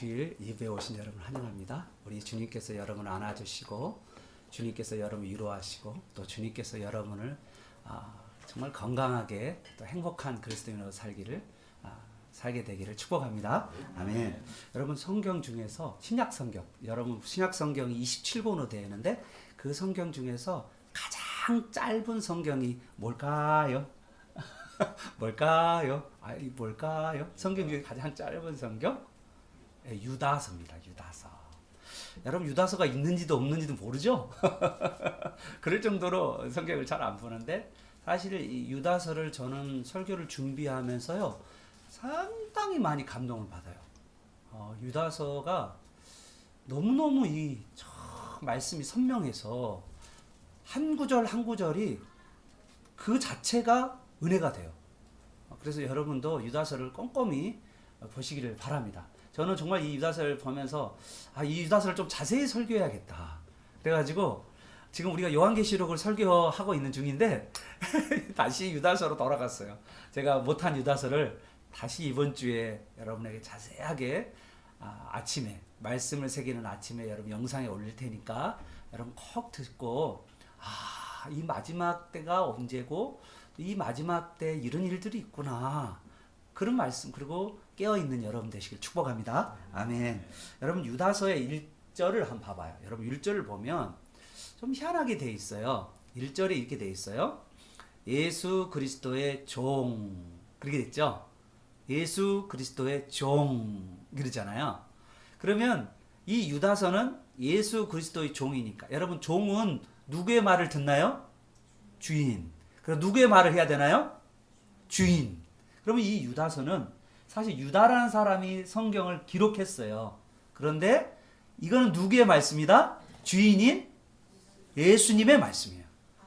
주일 예배에 오신 여러분 환영합니다. 우리 주님께서 여러분을 안아주시고 주님께서 여러분을 위로하시고 또 주님께서 여러분을 정말 건강하게 또 행복한 그리스도인으로 살게 되기를 축복합니다. 아멘. 여러분 성경 중에서 신약 성경, 여러분 신약 성경이 27권으로 되어 있는데 그 성경 중에서 가장 짧은 성경이 뭘까요? 뭘까요? 뭘까요? 성경 중에 가장 짧은 성경? 유다서입니다. 유다서. 여러분 유다서가 있는지도 없는지도 모르죠? 그럴 정도로 성경을 잘 안 보는데 사실 이 유다서를 저는 설교를 준비하면서요 상당히 많이 감동을 받아요. 유다서가 너무너무 말씀이 선명해서 한 구절 한 구절이 그 자체가 은혜가 돼요. 그래서 여러분도 유다서를 꼼꼼히 보시기를 바랍니다. 저는 정말 이 유다서를 보면서 이 유다서를 좀 자세히 설교해야겠다. 그래가지고 지금 우리가 요한계시록을 설교하고 있는 중인데 다시 유다서로 돌아갔어요. 제가 못한 유다서를 다시 이번 주에 여러분에게 자세하게 아침에 말씀을 새기는 아침에 여러분 영상에 올릴 테니까 여러분 꼭 듣고 이 마지막 때가 언제고 이 마지막 때 이런 일들이 있구나. 그런 말씀 그리고 깨어있는 여러분 되시길 축복합니다. 아멘. 여러분 유다서의 1절을 한번 봐봐요. 여러분 1절을 보면 좀 희한하게 돼 있어요. 1절에 이렇게 돼 있어요. 예수 그리스도의 종 그렇게 됐죠. 예수 그리스도의 종 그러잖아요. 그러면 이 유다서는 예수 그리스도의 종이니까 여러분 종은 누구의 말을 듣나요? 주인. 그럼 누구의 말을 해야 되나요? 주인. 그러면 이 유다서는 사실 유다라는 사람이 성경을 기록했어요. 그런데 이거는 누구의 말씀이다? 주인인 예수님의 말씀이에요.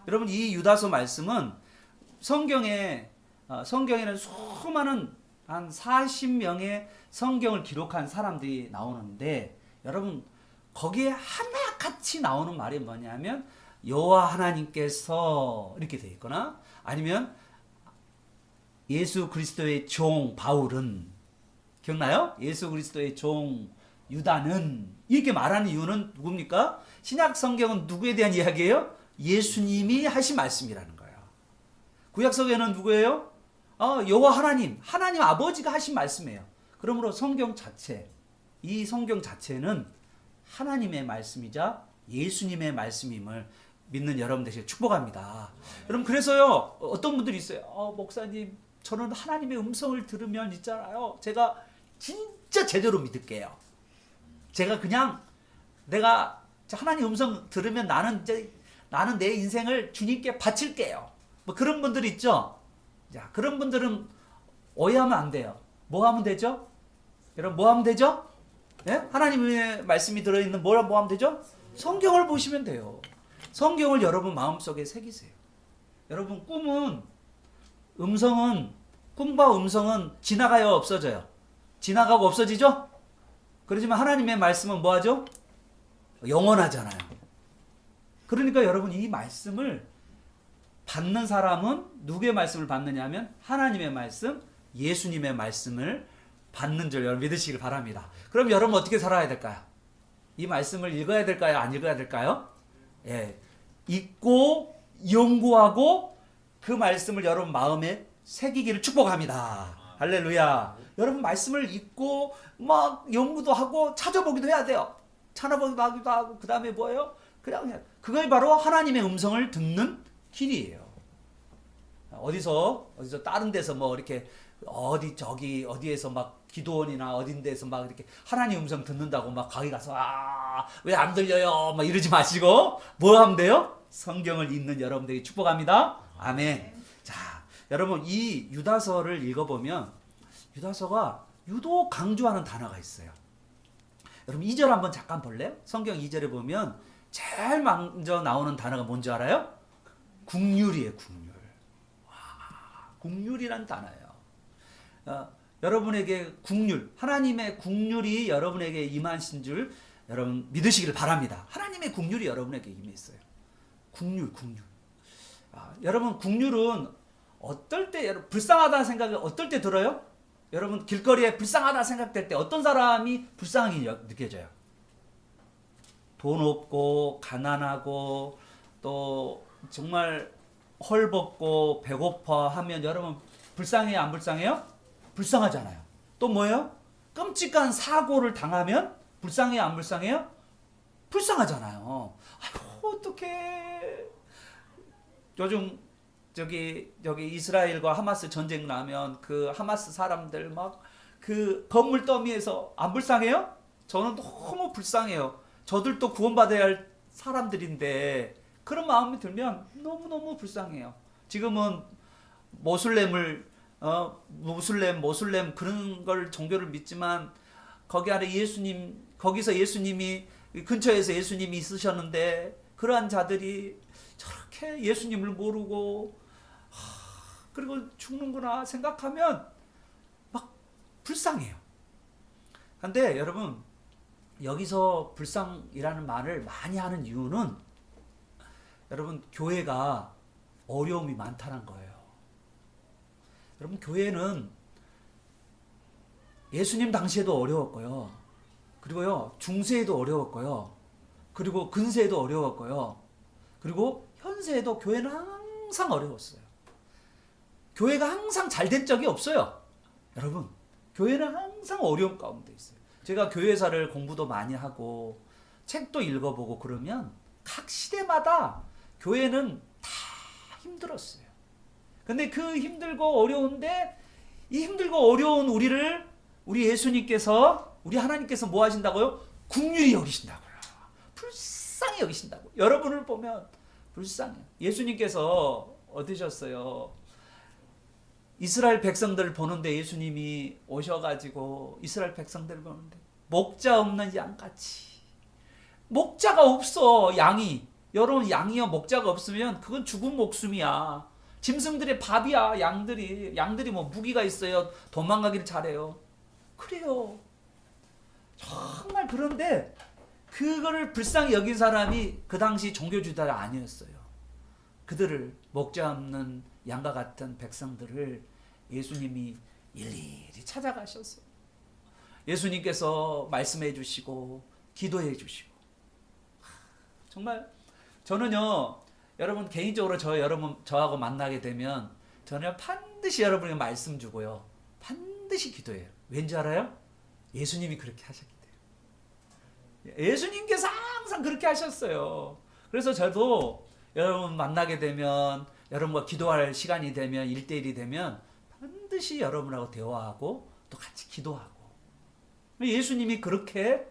여러분 이 유다서 말씀은 성경에는 수많은 한 40명의 성경을 기록한 사람들이 나오는데 여러분 거기에 하나같이 나오는 말이 뭐냐면 여호와 하나님께서 이렇게 되어 있거나 아니면 예수 그리스도의 종 바울은 기억나요? 예수 그리스도의 종 유다는 이렇게 말하는 이유는 누굽니까? 신약 성경은 누구에 대한 이야기예요? 예수님이 하신 말씀이라는 거예요. 구약 성경은 누구예요? 여호와 하나님 아버지가 하신 말씀이에요. 그러므로 성경 자체, 이 성경 자체는 하나님의 말씀이자 예수님의 말씀임을 믿는 여러분 되시길 축복합니다. 여러분 그래서요 어떤 분들이 있어요. 목사님 저는 하나님의 음성을 들으면 있잖아요. 제가 진짜 제대로 믿을게요. 내가 하나님 음성 들으면 나는 내 인생을 주님께 바칠게요. 뭐 그런 분들 있죠. 자, 그런 분들은 오해하면 안 돼요. 뭐 하면 되죠? 여러분 뭐 하면 되죠? 예? 하나님의 말씀이 들어있는 뭐 하면 되죠? 성경을 보시면 돼요. 성경을 여러분 마음속에 새기세요. 여러분 꿈과 음성은 지나가요 없어져요? 지나가고 없어지죠? 그렇지만 하나님의 말씀은 뭐하죠? 영원하잖아요. 그러니까 여러분 이 말씀을 받는 사람은 누구의 말씀을 받느냐 하면 하나님의 말씀, 예수님의 말씀을 받는 줄 여러분 믿으시길 바랍니다. 그럼 여러분 어떻게 살아야 될까요? 이 말씀을 읽어야 될까요? 안 읽어야 될까요? 예, 읽고 연구하고 그 말씀을 여러분 마음에 새기기를 축복합니다. 할렐루야. 여러분 말씀을 읽고 막 연구도 하고 찾아보기도 해야 돼요. 찾아보기도 하고 그 다음에 뭐예요? 그게 바로 하나님의 음성을 듣는 길이에요. 어디서 다른 데서 뭐 이렇게 어디에서 막 기도원이나 어딘 데서 막 이렇게 하나님 음성 듣는다고 막 거기 가서 왜 안 들려요? 막 이러지 마시고 뭐 하면 돼요? 성경을 읽는 여러분들이 축복합니다. 아멘. 자, 여러분 이 유다서를 읽어보면 유다서가 유독 강조하는 단어가 있어요. 여러분 2절 한번 잠깐 볼래요? 성경 2절에 보면 제일 먼저 나오는 단어가 뭔지 알아요? 국률이에요. 국률. 국률이란 단어예요. 여러분에게 국률, 하나님의 국률이 여러분에게 임하신 줄 여러분 믿으시길 바랍니다. 하나님의 국률이 여러분에게 임했어요. 국률. 여러분 국률은 어떨 때 불쌍하다는 생각이 어떨 때 들어요? 여러분 길거리에 불쌍하다 생각될 때 어떤 사람이 불쌍하게 느껴져요? 돈 없고 가난하고 또 정말 헐벗고 배고파 하면 여러분 불쌍해요, 안 불쌍해요? 불쌍하잖아요. 또 뭐예요? 끔찍한 사고를 당하면 불쌍해요, 안 불쌍해요? 불쌍하잖아요. 아이고 어떡해. 요즘 저기 이스라엘과 하마스 전쟁 나면 그 하마스 사람들 막 그 건물 더미에서 안 불쌍해요? 저는 너무 불쌍해요. 저들도 구원받아야 할 사람들인데 그런 마음이 들면 너무너무 불쌍해요. 지금은 모슬렘 그런 걸 종교를 믿지만 거기 안에 거기서 예수님이 근처에서 예수님이 있으셨는데 그러한 자들이 저렇게 예수님을 모르고 그리고 죽는구나 생각하면 막 불쌍해요. 근데 여러분 여기서 불쌍이라는 말을 많이 하는 이유는 여러분 교회가 어려움이 많다는 거예요. 여러분 교회는 예수님 당시에도 어려웠고요. 그리고요 중세에도 어려웠고요. 그리고 근세에도 어려웠고요. 그리고 현세에도 교회는 항상 어려웠어요. 교회가 항상 잘 된 적이 없어요. 여러분 교회는 항상 어려움 가운데 있어요. 제가 교회사를 공부도 많이 하고 책도 읽어보고 그러면 각 시대마다 교회는 다 힘들었어요. 근데 그 힘들고 어려운데 이 힘들고 어려운 우리 예수님께서 우리 하나님께서 뭐 하신다고요? 긍휼히 여기신다고요. 불쌍히 여기신다고. 여러분을 보면 불쌍해요. 예수님께서 어떠셨어요? 이스라엘 백성들을 보는데 예수님이 오셔가지고 이스라엘 백성들을 보는데 목자 없는 양같이 목자가 없어 양이. 여러분 양이요 목자가 없으면 그건 죽은 목숨이야. 짐승들의 밥이야. 양들이 뭐 무기가 있어요. 도망가기를 잘해요. 그래요. 정말 그런데 그거를 불쌍히 여긴 사람이 그 당시 종교주의자가 아니었어요. 그들을 목자 없는 양과 같은 백성들을 예수님이 일일이 찾아가셔서 예수님께서 말씀해 주시고 기도해 주시고 정말 저는요 여러분 개인적으로 저하고 만나게 되면 저는 반드시 여러분에게 말씀 주고요 반드시 기도해요. 왠지 알아요? 예수님이 그렇게 하셨기 때문에. 예수님께서 항상 그렇게 하셨어요. 그래서 저도 여러분 만나게 되면 여러분과 기도할 시간이 되면 1대1이 되면 반드시 여러분하고 대화하고 또 같이 기도하고 예수님이 그렇게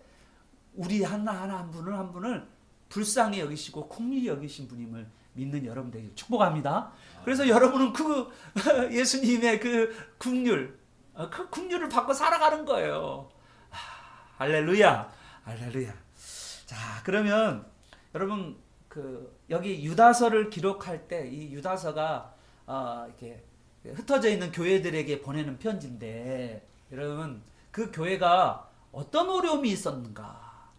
우리 하나하나 한 분을 불쌍히 여기시고 긍휼히 여기신 분임을 믿는 여러분들에게 축복합니다. 그래서 여러분은 그 예수님의 그 긍휼을 받고 살아가는 거예요. 할렐루야. 할렐루야. 자, 그러면 여러분 여기 유다서를 기록할 때 이 유다서가 이렇게 흩어져 있는 교회들에게 보내는 편지인데 여러분 그 교회가 어떤 어려움이 있었는가?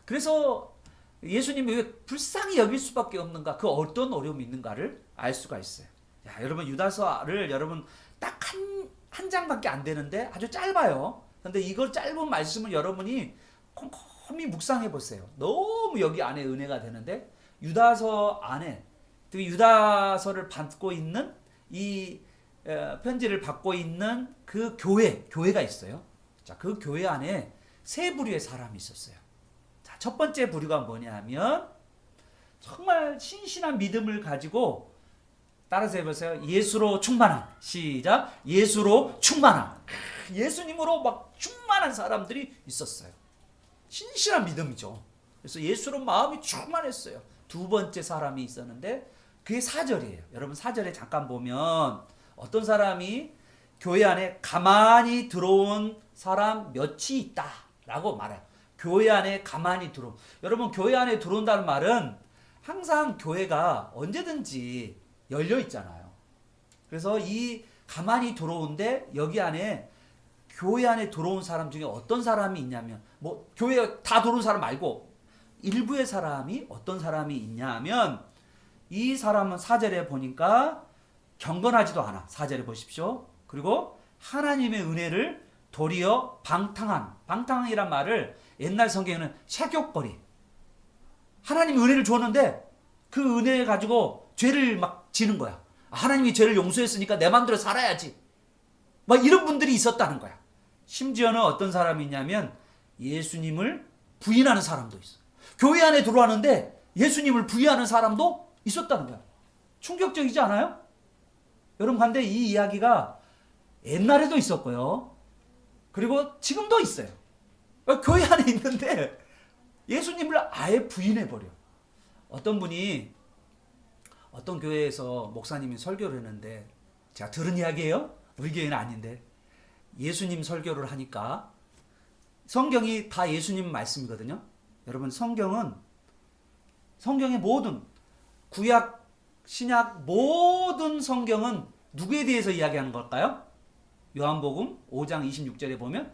그래서 예수님이 왜 불쌍히 여길 수밖에 없는가? 그 어떤 어려움이 있는가를 알 수가 있어요. 야, 여러분 유다서를 여러분 딱 한 장밖에 안 되는데 아주 짧아요. 근데 이걸 짧은 말씀을 여러분이 꼼꼼히 묵상해 보세요. 너무 여기 안에 은혜가 되는데 유다서 안에 유다서를 받고 있는 이 편지를 받고 있는 그 교회가 있어요. 자, 그 교회 안에 세 부류의 사람이 있었어요. 자, 첫 번째 부류가 뭐냐면 정말 신실한 믿음을 가지고 따라서 해보세요. 예수로 충만한. 시작. 예수로 충만한. 예수님으로 막 충만한 사람들이 있었어요. 신실한 믿음이죠. 그래서 예수로 마음이 충만했어요. 두 번째 사람이 있었는데 그게 4절이에요. 여러분 4절에 잠깐 보면 어떤 사람이 교회 안에 가만히 들어온 사람 몇이 있다라고 말해요. 교회 안에 가만히 들어온. 여러분 교회 안에 들어온다는 말은 항상 교회가 언제든지 열려 있잖아요. 그래서 이 가만히 들어온데 여기 안에 교회 안에 들어온 사람 중에 어떤 사람이 있냐면 뭐 교회 다 들어온 사람 말고 일부의 사람이 어떤 사람이 있냐면 이 사람은 4절에 보니까 경건하지도 않아. 4절에 보십시오. 그리고 하나님의 은혜를 도리어 방탕이란 말을 옛날 성경에는 색욕거리. 하나님이 은혜를 줬는데 그 은혜 가지고 죄를 막 지는 거야. 하나님이 죄를 용서했으니까 내 마음대로 살아야지. 막 이런 분들이 있었다는 거야. 심지어는 어떤 사람이 있냐면 예수님을 부인하는 사람도 있어. 교회 안에 들어왔는데 예수님을 부인하는 사람도 있었다는 거야. 충격적이지 않아요? 여러분, 근데 이 이야기가 옛날에도 있었고요. 그리고 지금도 있어요. 교회 안에 있는데 예수님을 아예 부인해버려. 어떤 분이 어떤 교회에서 목사님이 설교를 했는데, 제가 들은 이야기예요. 우리 교회는 아닌데, 예수님 설교를 하니까 성경이 다 예수님 말씀이거든요. 여러분, 성경의 모든 구약, 신약 모든 성경은 누구에 대해서 이야기하는 걸까요? 요한복음 5장 26절에 보면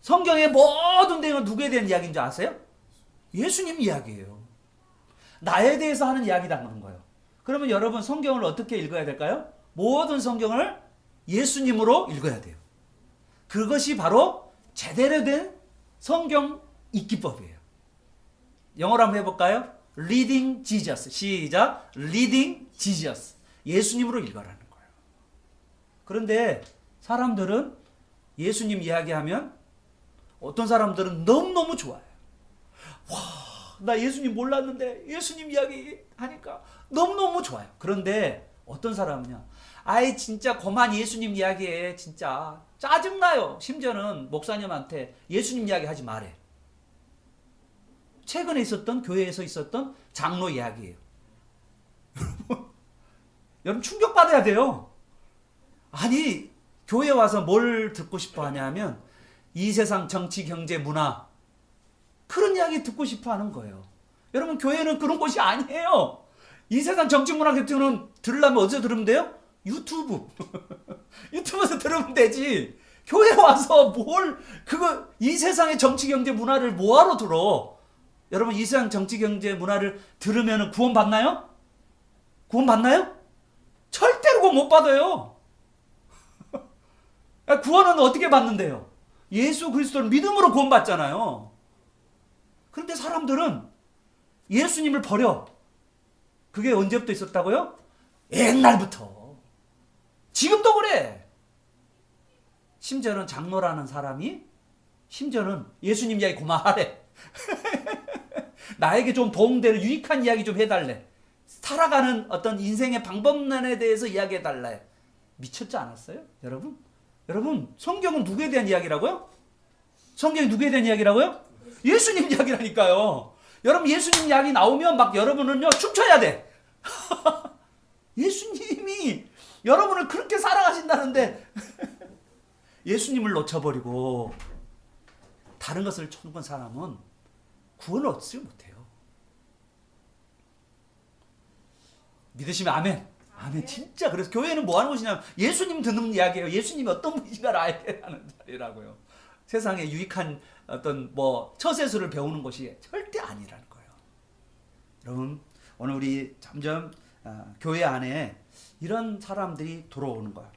성경의 모든 내용은 누구에 대한 이야기인 줄 아세요? 예수님 이야기예요. 나에 대해서 하는 이야기라는 거예요. 그러면 여러분, 성경을 어떻게 읽어야 될까요? 모든 성경을 예수님으로 읽어야 돼요. 그것이 바로 제대로 된 성경 읽기법이에요. 영어로 한번 해볼까요? Reading Jesus. 시작. Reading Jesus. 예수님으로 읽어라는 거예요. 그런데 사람들은 예수님 이야기하면 어떤 사람들은 너무너무 좋아해요. 와, 나 예수님 몰랐는데 예수님 이야기 하니까 너무너무 좋아요. 그런데 어떤 사람은요, 아이 진짜 그만 예수님 이야기해, 진짜 짜증나요. 심지어는 목사님한테 예수님 이야기 하지 말해. 최근에 있었던 교회에서 있었던 장로 이야기예요. 여러분, 충격받아야 돼요. 아니, 교회 와서 뭘 듣고 싶어 하냐면 이 세상 정치, 경제, 문화, 그런 이야기 듣고 싶어 하는 거예요. 여러분, 교회는 그런 곳이 아니에요. 이 세상 정치, 문화 같은 경우는 들으려면 어디서 들으면 돼요? 유튜브. 유튜브에서 들으면 되지. 교회 와서 이 세상의 정치, 경제, 문화를 뭐하러 들어? 여러분, 이 세상 정치, 경제, 문화를 들으면 구원 받나요? 구원 받나요? 절대로 구원 못 받아요. 구원은 어떻게 받는데요? 예수 그리스도를 믿음으로 구원 받잖아요. 그런데 사람들은 예수님을 버려. 그게 언제부터 있었다고요? 옛날부터. 지금도 그래. 심지어는 장로라는 사람이 심지어는 예수님 이야기 그만하래. 나에게 좀 도움되는 유익한 이야기 좀 해달래. 살아가는 어떤 인생의 방법론에 대해서 이야기해달래. 미쳤지 않았어요? 여러분, 성경은 누구에 대한 이야기라고요? 성경이 누구에 대한 이야기라고요? 예수님 이야기라니까요. 여러분, 예수님 이야기 나오면 막 여러분은요, 춤춰야 돼. 예수님이 여러분을 그렇게 사랑하신다는데 예수님을 놓쳐버리고 다른 것을 찾는 사람은 구원을 얻지 못해요. 믿으시면 아멘. 아멘. 진짜 그래서 교회는 뭐 하는 곳이냐면 예수님 듣는 이야기예요. 예수님이 어떤 분이신가를 알게 하는 자리라고요. 세상에 유익한 어떤 처세술을 배우는 것이 절대 아니라는 거예요. 여러분, 오늘 우리 점점 교회 안에 이런 사람들이 들어오는 거예요.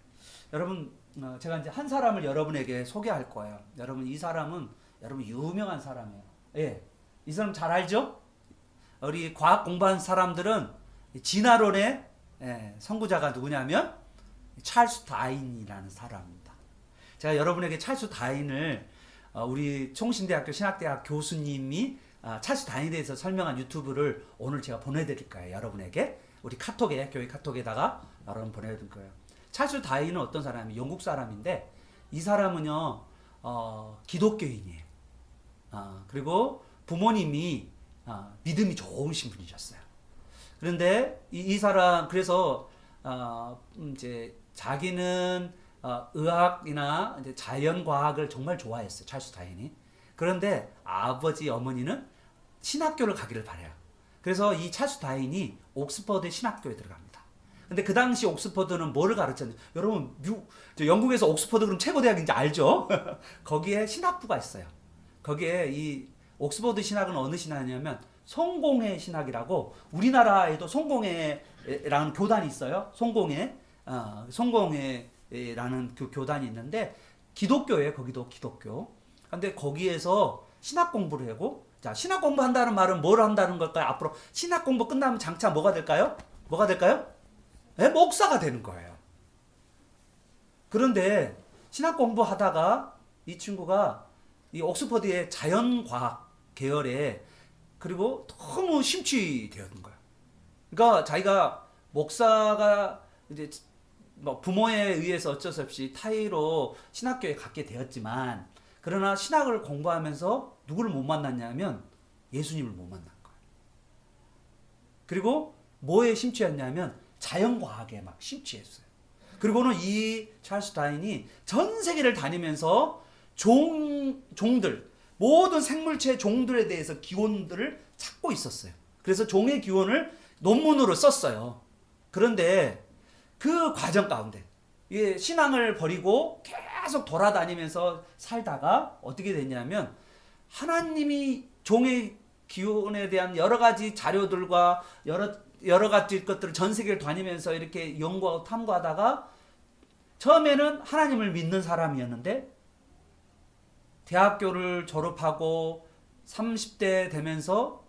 여러분, 제가 이제 한 사람을 여러분에게 소개할 거예요. 여러분, 이 사람은 여러분 유명한 사람이에요. 예, 이 사람 잘 알죠? 우리 과학 공부한 사람들은 진화론의 선구자가 누구냐면 찰스 다윈이라는 사람입니다. 제가 여러분에게 찰스 다윈을 우리 총신대학교 신학대학 교수님이 찰스 다윈에 대해서 설명한 유튜브를 오늘 제가 보내드릴 거예요. 여러분에게 우리 카톡에, 교회 카톡에다가 여러분 보내드릴 거예요. 찰스 다윈은 어떤 사람이 영국 사람인데 이 사람은요 기독교인이에요. 그리고 부모님이 믿음이 좋으신 분이셨어요. 그런데 이 사람 그래서 이제 자기는 의학이나 이제 자연과학을 정말 좋아했어요. 찰스 다윈이. 그런데 아버지 어머니는 신학교를 가기를 바래요. 그래서 이 찰스 다윈이 옥스퍼드 신학교에 들어갑니다. 근데 그 당시 옥스퍼드는 뭐를 가르쳤는지 여러분 영국에서 옥스퍼드 그럼 최고 대학인지 알죠? 거기에 신학부가 있어요. 거기에 이 옥스퍼드 신학은 어느 신학이냐면 송공회 신학이라고 우리나라에도 송공회라는 교단이 있어요. 송공회 라는 그 교단이 있는데 기독교예요. 거기도 기독교. 근데 거기에서 신학 공부를 하고, 자, 신학 공부한다는 말은 뭘 한다는 걸까요? 앞으로 신학 공부 끝나면 장차 뭐가 될까요? 뭐가 될까요? 네, 목사가 되는 거예요. 그런데 신학 공부하다가 이 친구가 이 옥스퍼드의 자연과학 계열에 그리고 너무 심취되었던 거예요. 그러니까 자기가 목사가 이제 뭐 부모에 의해서 어쩔 수 없이 타이로 신학교에 갔게 되었지만, 그러나 신학을 공부하면서 누구를 못 만났냐면 예수님을 못 만난 거예요. 그리고 뭐에 심취했냐면 자연과학에 막 심취했어요. 그리고는 이 찰스 다윈이 전 세계를 다니면서 종들, 모든 생물체 종들에 대해서 기원들을 찾고 있었어요. 그래서 종의 기원을 논문으로 썼어요. 그런데 그 과정 가운데 신앙을 버리고 계속 돌아다니면서 살다가 어떻게 됐냐면, 하나님이 종의 기원에 대한 여러 가지 자료들과 여러 가지 것들을 전 세계를 다니면서 이렇게 연구하고 탐구하다가 처음에는 하나님을 믿는 사람이었는데 대학교를 졸업하고 30대 되면서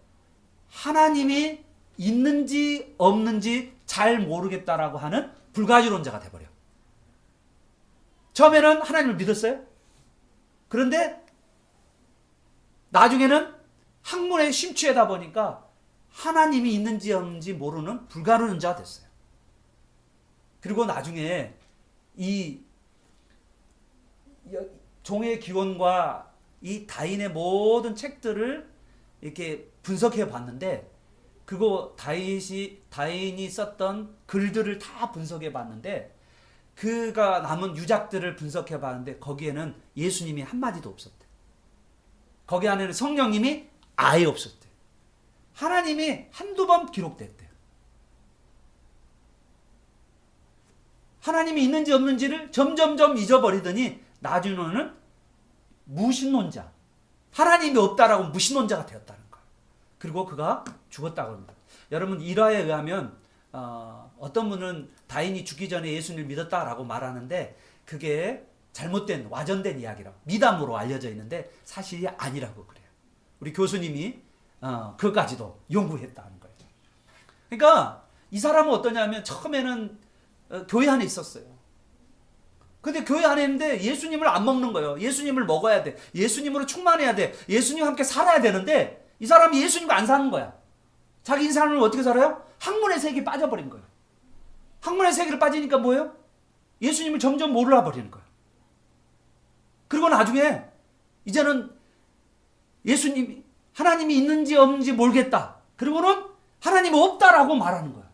하나님이 있는지 없는지 잘 모르겠다라고 하는 불가지론자가 돼버려. 처음에는 하나님을 믿었어요. 그런데 나중에는 학문에 심취하다 보니까 하나님이 있는지 없는지 모르는 불가지론자가 됐어요. 그리고 나중에 이 종의 기원과 이 다윈의 모든 책들을 이렇게 분석해 봤는데, 그거 다윈이 썼던 글들을 다 분석해 봤는데, 그가 남은 유작들을 분석해 봤는데 거기에는 예수님이 한마디도 없었대. 거기 안에는 성령님이 아예 없었대. 하나님이 한두 번 기록됐대. 하나님이 있는지 없는지를 점점점 잊어버리더니 나중에는 무신론자, 하나님이 없다라고 무신론자가 되었다는 거예요. 그리고 그가 죽었다고 합니다. 여러분, 일화에 의하면 어떤 분은 다윈이 죽기 전에 예수님을 믿었다라고 말하는데 그게 잘못된 와전된 이야기라고, 미담으로 알려져 있는데 사실이 아니라고 그래요. 우리 교수님이 그까지도 연구했다는 거예요. 그러니까 이 사람은 어떠냐면 처음에는 교회 안에 있었어요. 근데 교회 안에 있는데 예수님을 안 먹는 거예요. 예수님을 먹어야 돼. 예수님으로 충만해야 돼. 예수님과 함께 살아야 되는데 이 사람이 예수님과 안 사는 거야. 자기 인생을 어떻게 살아요? 학문의 세계에 빠져버린 거예요. 학문의 세계를 빠지니까 뭐예요? 예수님을 점점 몰라 버리는 거예요. 그리고 나중에 이제는 예수님이, 하나님이 있는지 없는지 모르겠다. 그리고는 하나님이 없다라고 말하는 거예요.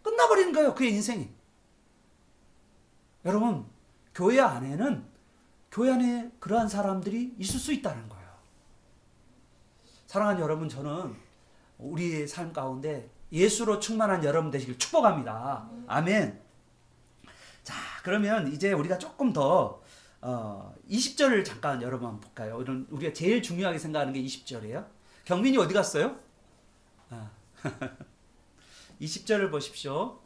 끝나버리는 거예요. 그의 인생이. 여러분, 교회 안에 그러한 사람들이 있을 수 있다는 거예요. 사랑하는 여러분, 저는 우리의 삶 가운데 예수로 충만한 여러분 되시길 축복합니다. 아멘. 자, 그러면 이제 우리가 조금 더 20절을 잠깐 여러분 볼까요? 우리가 제일 중요하게 생각하는 게 20절이에요. 경민이 어디 갔어요? 20절을 보십시오.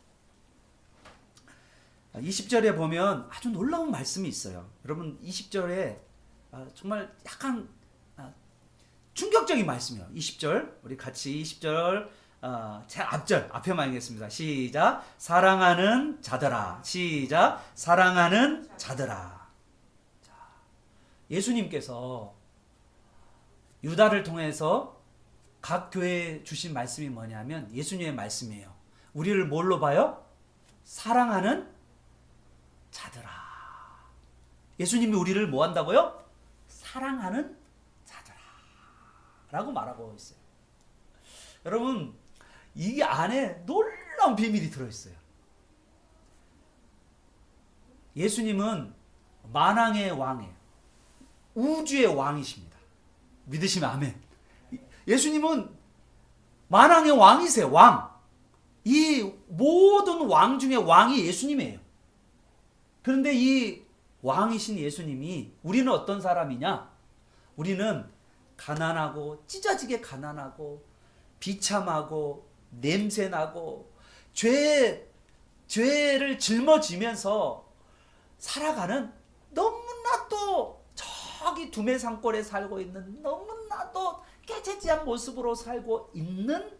20절에 보면 아주 놀라운 말씀이 있어요. 여러분, 20절에 정말 약간 충격적인 말씀이에요. 20절, 우리 같이 20절 제 앞에만 읽겠습니다. 시작. 사랑하는 자들아. 시작. 사랑하는 자들아. 자, 예수님께서 유다를 통해서 각 교회에 주신 말씀이 뭐냐면 예수님의 말씀이에요. 우리를 뭘로 봐요? 사랑하는 자들아. 예수님이 우리를 뭐 한다고요? 사랑하는 자들아 라고 말하고 있어요. 여러분, 이 안에 놀라운 비밀이 들어있어요. 예수님은 만왕의 왕이에요. 우주의 왕이십니다. 믿으시면 아멘. 예수님은 만왕의 왕이세요. 왕. 이 모든 왕 중에 왕이 예수님이에요. 그런데 이 왕이신 예수님이, 우리는 어떤 사람이냐? 우리는 가난하고 찢어지게 가난하고 비참하고 냄새나고 죄를 짊어지면서 살아가는, 너무나도 저기 두메 산골에 살고 있는, 너무나도 깨재지한 모습으로 살고 있는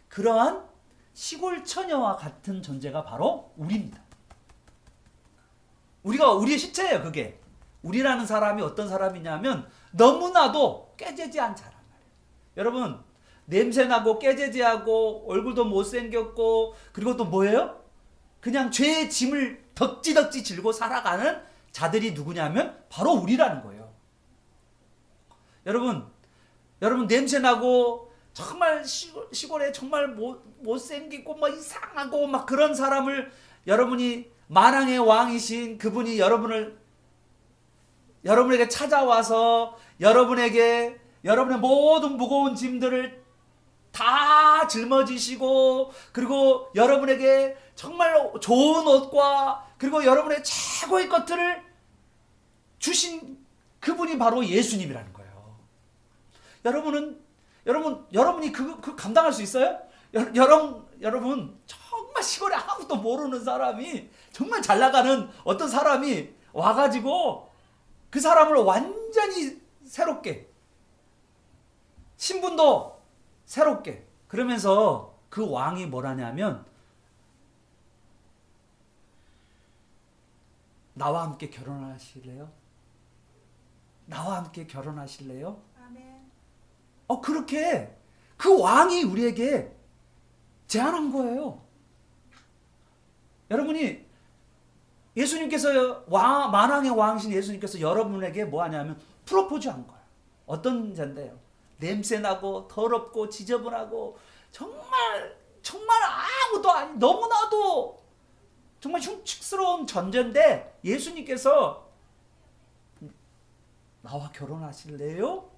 그러한 시골 처녀와 같은 존재가 바로 우리입니다. 우리의 시체예요. 그게 우리라는 사람이 어떤 사람이냐면 너무나도 깨재지한 사람 말이에요. 여러분, 냄새나고 깨재지하고 얼굴도 못생겼고, 그리고 또 뭐예요? 그냥 죄의 짐을 덕지덕지 질고 살아가는 자들이 누구냐면 바로 우리라는 거예요. 여러분 냄새나고 정말 시골에 정말 못생기고 뭐 이상하고 막 그런 사람을, 여러분이 만왕의 왕이신 그분이 여러분에게 찾아와서 여러분의 모든 무거운 짐들을 다 짊어지시고, 그리고 여러분에게 정말 좋은 옷과 그리고 여러분의 최고의 것들을 주신 그분이 바로 예수님이라는 거예요. 여러분이 그 감당할 수 있어요? 여러분 정말 시골에 아무도 모르는 사람이, 정말 잘 나가는 어떤 사람이 와가지고 그 사람을 완전히 새롭게, 신분도 새롭게, 그러면서 그 왕이 뭐라냐면 나와 함께 결혼하실래요? 나와 함께 결혼하실래요? 아멘. 그렇게 그 왕이 우리에게 제안한 거예요. 여러분이 예수님께서 만왕의 왕이신 예수님께서 여러분에게 뭐 하냐면 프로포즈한 거예요. 어떤 자인데요? 냄새나고 더럽고 지저분하고 정말 아무도 아닌, 너무나도 정말 흉측스러운 존재인데 예수님께서 나와 결혼하실래요?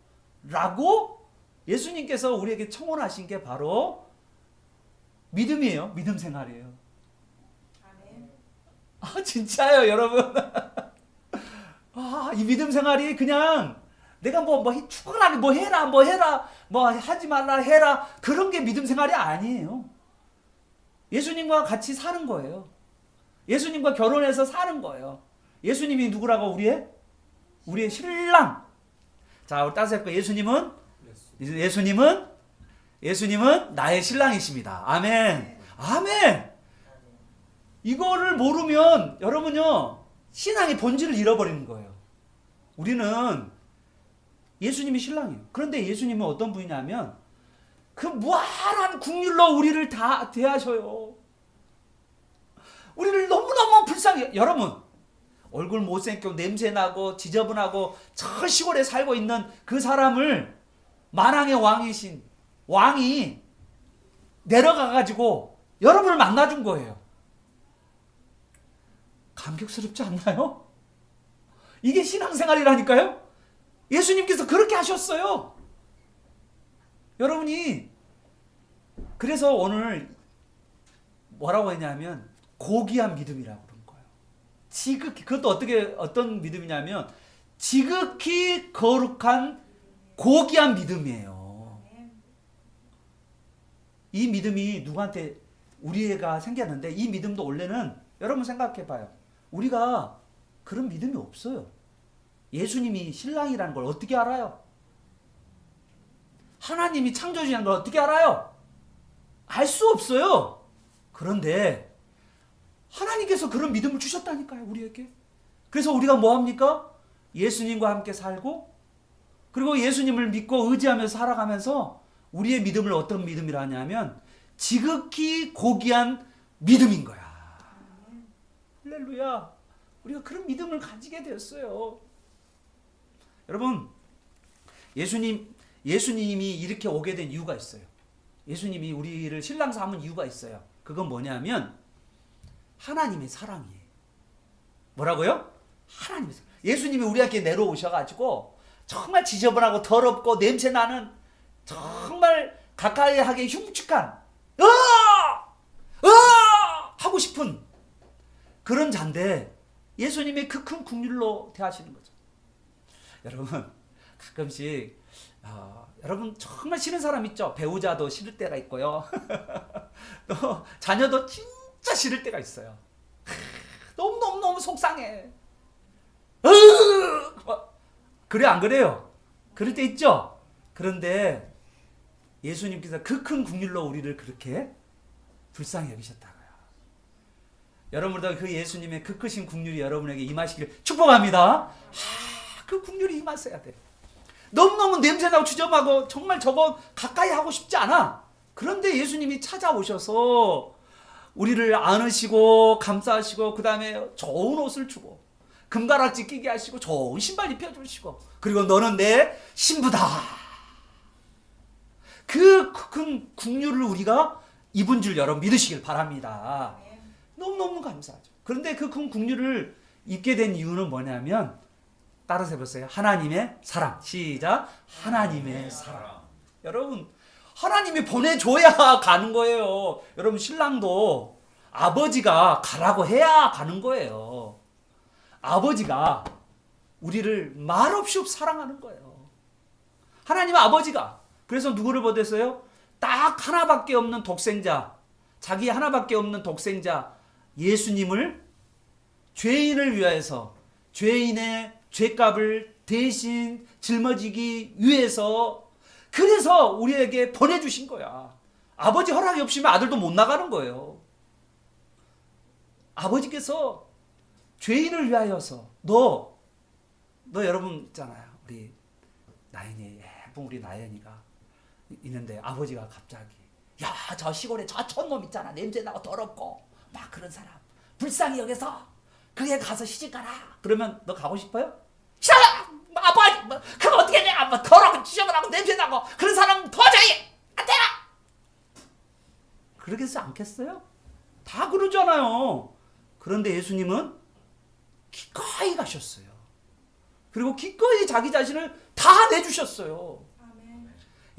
라고 예수님께서 우리에게 청혼하신 게 바로 믿음이에요. 믿음 생활이에요. 아멘. 진짜요, 여러분. 이 믿음 생활이 그냥 내가 축하라니 뭐 해라 뭐 하지 말라 해라, 그런 게 믿음 생활이 아니에요. 예수님과 같이 사는 거예요. 예수님과 결혼해서 사는 거예요. 예수님이 누구라고? 우리의 신랑. 자, 우리 따서 할까요? 예수님은 나의 신랑이십니다. 아멘. 아멘. 이거를 모르면 여러분요, 신앙의 본질을 잃어버리는 거예요. 우리는 예수님이 신랑이에요. 그런데 예수님은 어떤 분이냐면 그 무한한 국률로 우리를 다 대하셔요. 우리를 너무너무 불쌍해. 여러분, 얼굴 못생기고 냄새나고 지저분하고 저 시골에 살고 있는 그 사람을 만왕의 왕이신 왕이 내려가가지고 여러분을 만나준 거예요. 감격스럽지 않나요? 이게 신앙생활이라니까요. 예수님께서 그렇게 하셨어요. 여러분이 그래서 오늘 뭐라고 했냐면 고귀한 믿음이라고 그런 거예요. 지극히, 그것도 어떤 믿음이냐면 지극히 거룩한 고귀한 믿음이에요. 이 믿음이 누구한테 우리가 생겼는데, 이 믿음도 원래는 여러분 생각해 봐요. 우리가 그런 믿음이 없어요. 예수님이 신랑이라는 걸 어떻게 알아요? 하나님이 창조주라는 걸 어떻게 알아요? 알 수 없어요. 그런데 하나님께서 그런 믿음을 주셨다니까요, 우리에게. 그래서 우리가 뭐 합니까? 예수님과 함께 살고, 그리고 예수님을 믿고 의지하면서 살아가면서 우리의 믿음을 어떤 믿음이라 하냐면 지극히 고귀한 믿음인 거야. 할렐루야. 우리가 그런 믿음을 가지게 되었어요. 여러분, 예수님이 이렇게 오게 된 이유가 있어요. 예수님이 우리를 신랑 삼은 이유가 있어요. 그건 뭐냐면 하나님의 사랑이에요. 뭐라고요? 하나님의 사랑. 예수님이 우리에게 내려오셔가지고 정말 지저분하고 더럽고 냄새나는, 정말 가까이 하기 흉측한 하고 싶은 그런 잔데 예수님이 그 큰 국률로 대하시는 거죠. 여러분, 가끔씩 여러분 정말 싫은 사람 있죠? 배우자도 싫을 때가 있고요. 또 자녀도 진짜 싫을 때가 있어요. 너무 속상해. 그래 안 그래요? 그럴 때 있죠? 그런데 예수님께서 그 큰 긍휼로 우리를 그렇게 불쌍히 여기셨다고요. 여러분들도 그 예수님의 그 크신 긍휼이 여러분에게 임하시길 축복합니다. 그 긍휼이 임하셔야 돼. 너무너무 냄새나고 주저하고 정말 저거 가까이 하고 싶지 않아. 그런데 예수님이 찾아오셔서 우리를 안으시고 감싸시고 그 다음에 좋은 옷을 주고 금가락지 끼게 하시고 좋은 신발 입혀주시고 그리고 너는 내 신부다. 그 큰 긍휼을 우리가 입은 줄 여러분 믿으시길 바랍니다. 너무너무 감사하죠. 그런데 그 큰 긍휼을 입게 된 이유는 뭐냐면 따라서 해보세요. 하나님의 사랑. 시작. 하나님의 사랑. 여러분 하나님이 보내줘야 가는 거예요. 여러분 신랑도 아버지가 가라고 해야 가는 거예요. 아버지가 우리를 말없이 사랑하는 거예요. 하나님 아버지가. 그래서 누구를 보냈어요? 딱 하나밖에 없는 독생자, 자기 하나밖에 없는 독생자 예수님을 죄인을 위하여서 죄인의 죄값을 대신 짊어지기 위해서 그래서 우리에게 보내주신 거야. 아버지 허락이 없으면 아들도 못 나가는 거예요. 아버지께서 죄인을 위하여서 너 여러분 있잖아요. 우리 나연이 예쁜 우리 나연이가 있는데 아버지가 갑자기 야 저 시골에 저 촌놈 있잖아. 냄새나고 더럽고 막 그런 사람 불쌍히 여기서 그게 가서 시집가라. 그러면 너 가고 싶어요? 싫어! 아버지 그거 어떻게 해? 더럽고 지저분하고 냄새나고 그런 사람 도저히 안 돼요! 그러겠어 않겠어요? 다 그러잖아요. 그런데 예수님은 기꺼이 가셨어요. 그리고 기꺼이 자기 자신을 다 내주셨어요.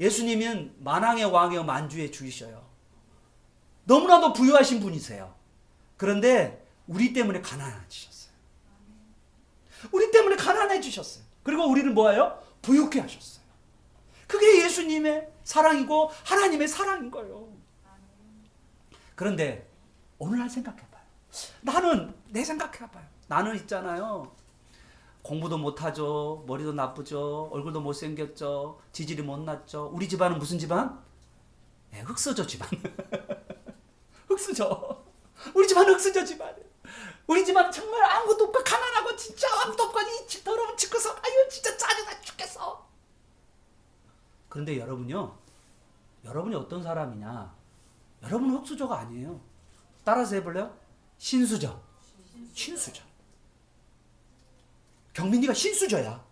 예수님은 만왕의 왕이요 만주의 주이셔요. 너무나도 부유하신 분이세요. 그런데 우리 때문에 가난해지셨어요. 우리 때문에 가난해지셨어요. 그리고 우리를 뭐예요? 부유케 하셨어요. 그게 예수님의 사랑이고 하나님의 사랑인 거예요. 그런데 오늘날 생각해봐요. 내 생각해봐요. 나는 있잖아요. 공부도 못하죠. 머리도 나쁘죠. 얼굴도 못생겼죠. 지질이 못났죠. 우리 집안은 무슨 집안? 네, 흙수저 집안. 흙수저. 우리 집안은 흙수저 집안이에요. 우리 집안은 정말 아무것도 없고 가난하고 진짜 아무것도 없고 이 더러운 집구석 아유 진짜 짜증나 죽겠어. 그런데 여러분요. 여러분이 어떤 사람이냐. 여러분은 흙수저가 아니에요. 따라서 해볼래요? 신수저. 신수저. 경민이가 신수저야.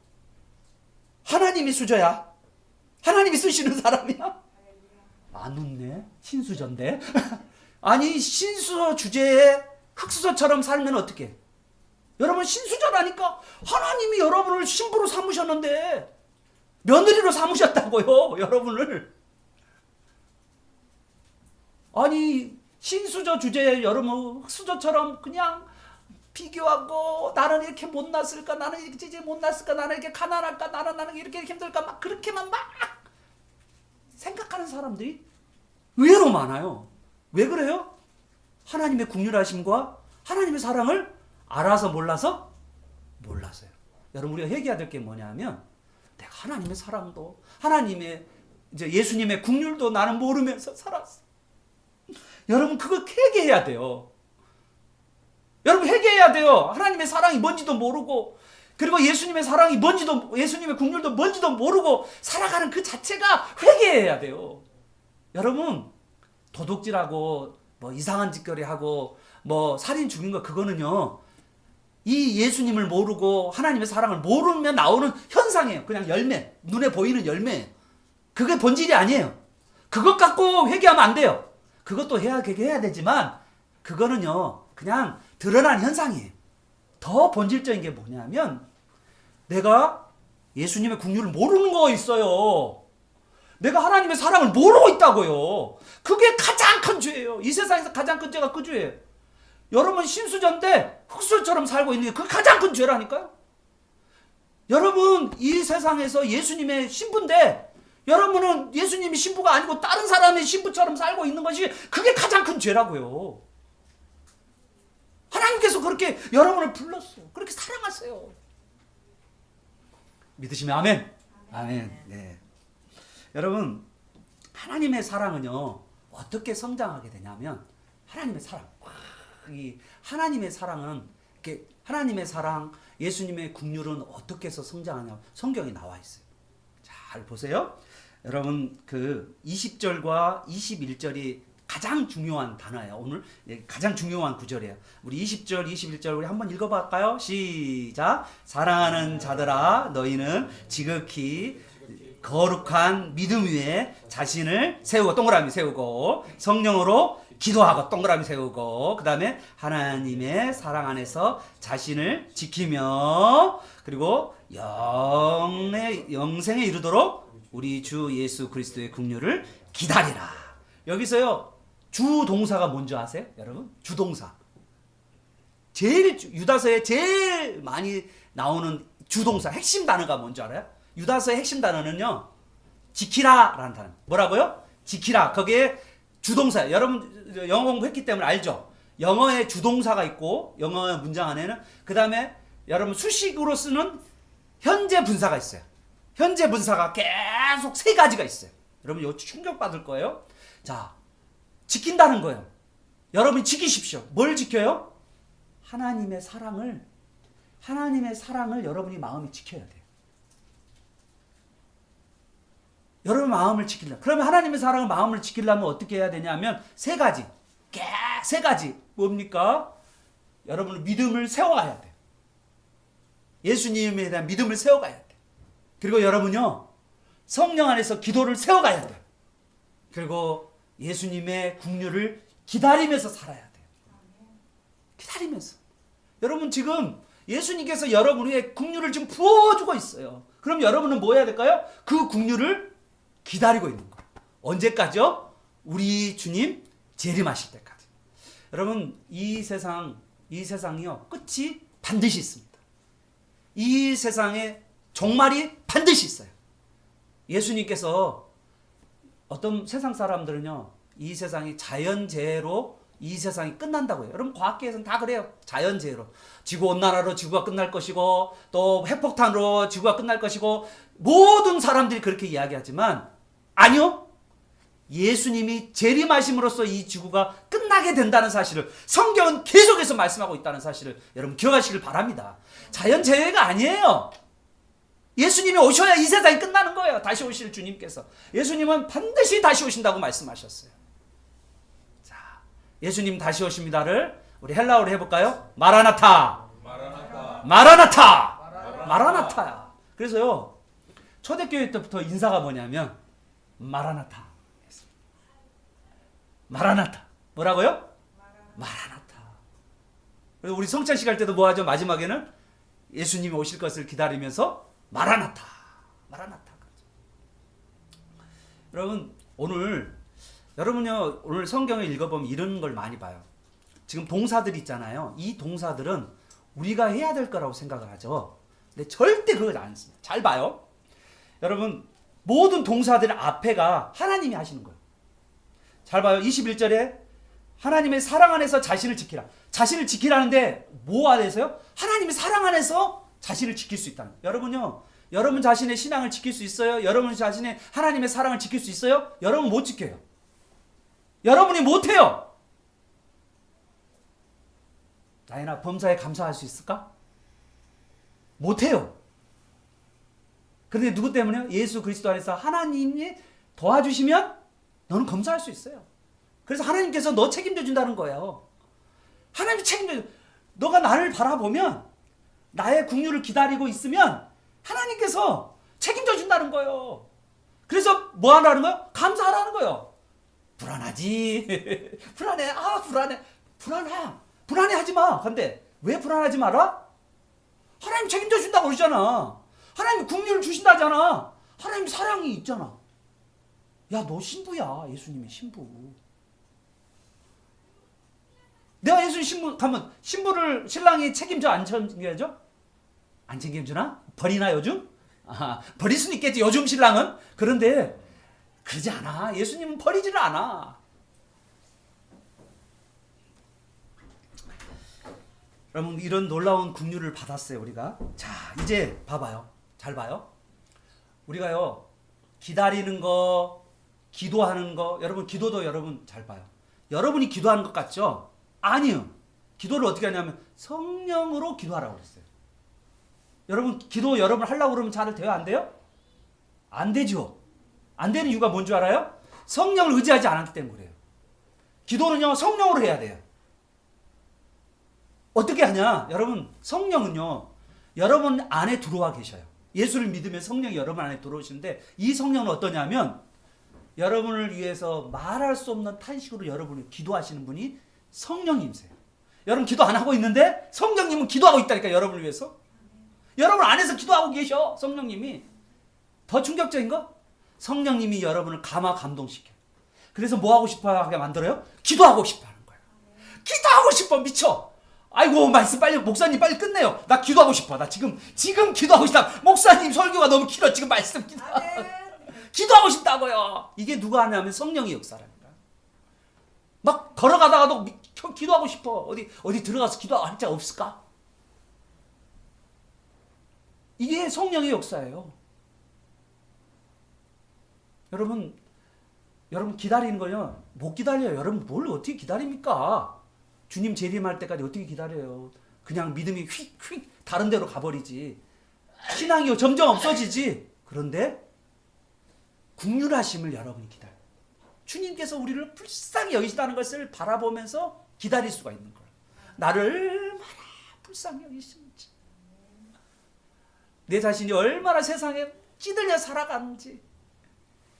하나님이 수저야. 하나님이 쓰시는 사람이야. 안 웃네. 신수저인데. 아니 신수저 주제에 흙수저처럼 살면 어떡해. 여러분 신수저라니까. 하나님이 여러분을 신부로 삼으셨는데 며느리로 삼으셨다고요. 여러분을. 아니 신수저 주제에 여러분 흙수저처럼 그냥 비교하고 나는 이렇게 못났을까 나는 이렇게 못났을까 나는 이렇게 가난할까 나는 이렇게 힘들까 막 그렇게만 막 생각하는 사람들이 의외로 많아요. 왜 그래요? 하나님의 국률하심과 하나님의 사랑을 알아서 몰라서요. 여러분 우리가 회개해야 될 게 뭐냐면 내가 하나님의 사랑도 하나님의 이제 예수님의 국률도 나는 모르면서 살았어. 여러분 그거 회개해야 돼요. 여러분 회개해야 돼요. 하나님의 사랑이 뭔지도 모르고 그리고 예수님의 사랑이 뭔지도 예수님의 국률도 뭔지도 모르고 살아가는 그 자체가 회개해야 돼요. 여러분 도둑질하고 뭐 이상한 짓거리하고 뭐 살인 죽인 거 그거는요. 이 예수님을 모르고 하나님의 사랑을 모르면 나오는 현상이에요. 그냥 열매. 눈에 보이는 열매예요. 그게 본질이 아니에요. 그것 갖고 회개하면 안 돼요. 그것도 해야 되지만 그거는요. 그냥 드러난 현상이에요. 더 본질적인 게 뭐냐면 내가 예수님의 국률을 모르는 거 있어요. 내가 하나님의 사랑을 모르고 있다고요. 그게 가장 큰 죄예요. 이 세상에서 가장 큰 죄가 그 죄예요. 여러분 신수저인데 흙수저처럼 살고 있는 게 그게 가장 큰 죄라니까요. 여러분 이 세상에서 예수님의 신부인데 여러분은 예수님이 신부가 아니고 다른 사람의 신부처럼 살고 있는 것이 그게 가장 큰 죄라고요. 하나님께서 그렇게 여러분을 불렀어요. 그렇게 사랑하세요. 믿으시면 아멘. 아멘. 네. 여러분, 하나님의 사랑은요, 어떻게 성장하게 되냐면, 하나님의 사랑. 이 하나님의 사랑은, 이렇게 하나님의 사랑, 예수님의 국률은 어떻게 해서 성장하냐, 성경에 나와 있어요. 잘 보세요. 여러분, 그 20절과 21절이 가장 중요한 단어예요. 오늘 가장 중요한 구절이에요. 우리 20절, 21절 우리 한번 읽어볼까요? 시작. 사랑하는 자들아, 너희는 지극히 거룩한 믿음 위에 자신을 세우고, 동그라미 세우고, 성령으로 기도하고, 동그라미 세우고, 그 다음에 하나님의 사랑 안에서 자신을 지키며, 그리고 영생에 이르도록 우리 주 예수 그리스도의 긍휼을 기다리라. 여기서요, 주동사가 뭔지 아세요? 여러분? 주동사. 유다서에 제일 많이 나오는 주동사, 핵심 단어가 뭔지 알아요? 유다서의 핵심 단어는요, 지키라 라는 단어. 뭐라고요? 지키라. 거기에 주동사. 여러분 영어 공부했기 때문에 알죠? 영어에 주동사가 있고, 영어 문장 안에는, 그 다음에 여러분 수식으로 쓰는 현재 분사가 있어요. 현재 분사가 계속 3가지가 있어요. 여러분 이거 충격받을 거예요. 자, 지킨다는 거예요. 여러분이 지키십시오. 뭘 지켜요? 하나님의 사랑을 여러분이 마음에 지켜야 돼요. 여러분 마음을 지키려면, 그러면 하나님의 사랑을 마음을 지키려면 어떻게 해야 되냐면 3가지. 3가지. 뭡니까? 여러분 믿음을 세워가야 돼요. 예수님에 대한 믿음을 세워가야 돼요. 그리고 여러분요, 성령 안에서 기도를 세워가야 돼요. 그리고 예수님의 긍휼을 기다리면서 살아야 돼요. 기다리면서. 여러분 지금 예수님께서 여러분의 긍휼을 지금 부어주고 있어요. 그럼 여러분은 뭐 해야 될까요? 그 긍휼을 기다리고 있는 거예요. 언제까지요? 우리 주님 재림하실 때까지. 여러분 이 세상이요, 끝이 반드시 있습니다. 이 세상에 종말이 반드시 있어요. 예수님께서, 어떤 세상 사람들은요, 이 세상이 자연재해로 이 세상이 끝난다고 해요. 여러분 과학계에서는 다 그래요. 자연재해로. 지구온난화로 지구가 끝날 것이고, 또 핵폭탄으로 지구가 끝날 것이고, 모든 사람들이 그렇게 이야기하지만 아니요, 예수님이 재림하심으로써 이 지구가 끝나게 된다는 사실을 성경은 계속해서 말씀하고 있다는 사실을 여러분 기억하시길 바랍니다. 자연재해가 아니에요. 예수님이 오셔야 이 세상이 끝나는 거예요. 다시 오실 주님께서. 예수님은 반드시 다시 오신다고 말씀하셨어요. 자, 예수님 다시 오십니다를 우리 헬라어로 해볼까요? 마라나타. 마라나타. 마라나타. 마라나타야. 그래서요, 초대교회 때부터 인사가 뭐냐면 마라나타. 마라나타. 뭐라고요? 마라나타. 그래서 우리 성찬식 할 때도 뭐 하죠? 마지막에는 예수님이 오실 것을 기다리면서 마라나타. 마라나타. 여러분 여러분요, 오늘 성경을 읽어보면 이런 걸 많이 봐요. 지금 동사들 있잖아요. 이 동사들은 우리가 해야 될 거라고 생각을 하죠. 근데 절대 그걸 안 씁니다. 잘 봐요. 여러분 모든 동사들 앞에가 하나님이 하시는 거예요. 잘 봐요. 21절에 하나님의 사랑 안에서 자신을 지키라. 자신을 지키라는데 뭐 안에서요? 하나님의 사랑 안에서 자신을 지킬 수 있다는 거예요. 여러분요, 여러분 자신의 신앙을 지킬 수 있어요? 여러분 자신의 하나님의 사랑을 지킬 수 있어요? 여러분 못 지켜요. 여러분이 못해요. 나연아, 범사에 감사할 수 있을까? 못해요. 그런데 누구 때문에요? 예수 그리스도 안에서 하나님이 도와주시면 너는 검사할 수 있어요. 그래서 하나님께서 너 책임져 준다는 거예요. 하나님이 책임져. 너가 나를 바라보면, 나의 긍휼을 기다리고 있으면 하나님께서 책임져 준다는 거예요. 그래서 뭐 하라는 거예요? 감사하라는 거예요. 불안하지. 불안해. 불안해 하지 마. 근데 왜 불안하지 마라? 하나님 책임져 준다고 그러잖아. 하나님이 긍휼을 주신다잖아. 하나님 사랑이 있잖아. 야, 너 신부야. 예수님의 신부. 내가 예수님 신부 가면 신부를 신랑이 책임져 안 챙겨야죠? 안 챙겨주나? 버리나 요즘? 버릴 수는 있겠지, 요즘 신랑은. 그런데 그러지 않아. 예수님은 버리지를 않아. 여러분 이런 놀라운 긍휼을 받았어요, 우리가. 자, 이제 봐봐요. 잘 봐요. 우리가요, 기다리는 거, 기도하는 거, 여러분 기도도 여러분 잘 봐요. 여러분이 기도하는 것 같죠? 아니요. 기도를 어떻게 하냐면 성령으로 기도하라고 그랬어요. 여러분 기도 여러분 하려고 그러면 잘 돼요? 안 돼요? 안 되죠. 안 되는 이유가 뭔 줄 알아요? 성령을 의지하지 않았기 때문에 그래요. 기도는요, 성령으로 해야 돼요. 어떻게 하냐? 여러분, 성령은요, 여러분 안에 들어와 계셔요. 예수를 믿으면 성령이 여러분 안에 들어오시는데, 이 성령은 어떠냐면, 여러분을 위해서 말할 수 없는 탄식으로 여러분을 기도하시는 분이 성령님이세요. 여러분 기도 안 하고 있는데, 성령님은 기도하고 있다니까, 여러분을 위해서. 여러분 안에서 기도하고 계셔, 성령님이. 더 충격적인 거? 성령님이 여러분을 감동시켜요. 그래서 뭐 하고 싶어 하게 만들어요? 기도하고 싶어 하는 거예요. 기도하고 싶어, 미쳐. 아이고, 말씀 빨리, 목사님 빨리 끝내요. 나 기도하고 싶어. 나 지금 기도하고 싶다. 목사님 설교가 너무 길어. 지금 말씀 기도하고 싶다고요. 이게 누가 하냐면 성령의 역사랍니다. 막 걸어가다가도 기도하고 싶어. 어디 들어가서 기도할 자 없을까? 이게 성령의 역사예요. 여러분 기다리는 거요. 못 기다려요. 여러분 뭘 어떻게 기다립니까? 주님 재림할 때까지 어떻게 기다려요? 그냥 믿음이 휙휙 다른 데로 가버리지. 신앙이 점점 없어지지. 그런데 국률하심을 여러분이 기다려요. 주님께서 우리를 불쌍히 여기시다는 것을 바라보면서 기다릴 수가 있는 거예요. 나를 얼마나 불쌍히 여기시는지, 내 자신이 얼마나 세상에 찌들려 살아가는지.